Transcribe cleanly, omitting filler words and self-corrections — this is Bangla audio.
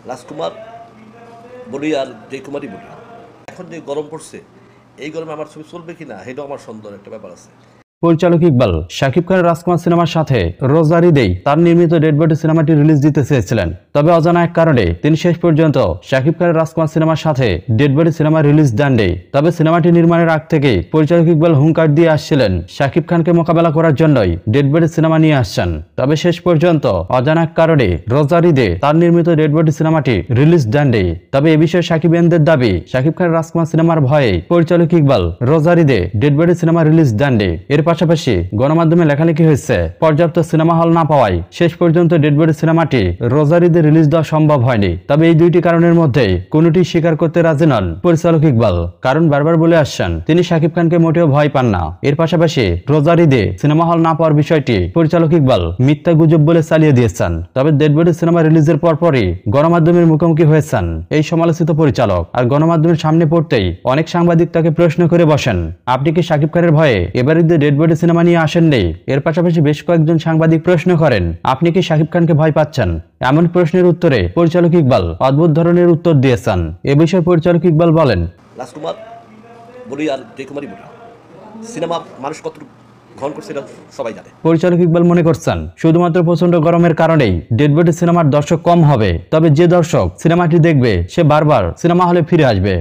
রাজকুমার বলি আর যে কুমারই বলি, এখন যে গরম পড়ছে এই গরমে আমার ছবি চলবে কিনা এটাও আমার সন্দেহের একটা ব্যাপার আছে। পরিচালক ইকবাল শাকিব খানের রাজকুমার সিনেমার সাথে রোজার ঈদেই তার নির্মিত ডেড বডি সিনেমাটি রিলিজ দিতে চেয়েছিলেন। তবে অজানা এক কারণে তিনি শেষ পর্যন্ত শাকিব খানের রাজকুমার সিনেমার সাথে ডেড বডি সিনেমা রিলিজ দেননি। তবে সিনেমাটি নির্মাণের আগ থেকে পরিচালক ইকবাল হুঙ্কার দিয়ে আসছিলেন শাকিব খানকে মোকাবেলা করার জন্যই ডেড বডি সিনেমা নিয়ে আসছেন। তবে শেষ পর্যন্ত অজানা এক কারণে রোজার ঈদে তার নির্মিত ডেড বডি সিনেমাটি রিলিজ দেননি। তবে এ বিষয়ে সাকিবিয়ানদের দাবি, শাকিব খানের রাজকুমার সিনেমার ভয়ে পরিচালক ইকবাল রোজার ঈদে ডেড বডি সিনেমা রিলিজ দেননি। এর পাশাপাশি গণমাধ্যমে লেখালেখি হয়েছে পর্যাপ্ত সিনেমা হল না পাওয়ায় শেষ পর্যন্ত ডেড বডি সিনেমাটি রোজার ঈদে রিলিজ দেওয়া সম্ভব হয়নি। তবে এই দুইটি কারণের মধ্যে কোনটি স্বীকার করতে রাজি নন পরিচালক ইকবাল, কারণ বারবার বলে আসছেন তিনি শাকিব খানকে মোটেও ভয় পান না। এর পাশাপাশি রোজার ঈদে সিনেমা হল না পাওয়ার বিষয়টি পরিচালক ইকবাল মিথ্যা গুজব বলে চালিয়ে দিয়েছেন। তবে ডেড বডি সিনেমা রিলিজের পরপরই গণমাধ্যমের মুখোমুখি হয়েছেন এই সমালোচিত পরিচালক। আর গণমাধ্যমের সামনে পড়তেই অনেক সাংবাদিক তাকে প্রশ্ন করে বসেন, আপনি কি শাকিব খানের ভয়ে এবার ঈদে ডেড বডি সিনেমা নিয়ে আসেননি? এর পাশাপাশি বেশ কয়েকজন সাংবাদিক প্রশ্ন করেন, আপনি কি শাকিব খানকে ভয় পাচ্ছেন? এমন প্রশ্নের উত্তরে পরিচালক ইকবাল অদ্ভুত ধরনের উত্তর দিয়েছেন। এ বিষয়ে পরিচালক ইকবাল বলেন, রাজকুমার বলি আর যে কুমারই বলি, সিনেমা মানুষ কতটুকু গ্রহণ করছে এটা সবাই জানে। পরিচালক ইকবাল মনে করছেন শুধুমাত্র প্রচন্ড গরমের কারণেই ডেড বডি সিনেমার দর্শক কম হবে। তবে যে দর্শক সিনেমাটি দেখবে সে বারবার সিনেমা হলে ফিরে আসবে।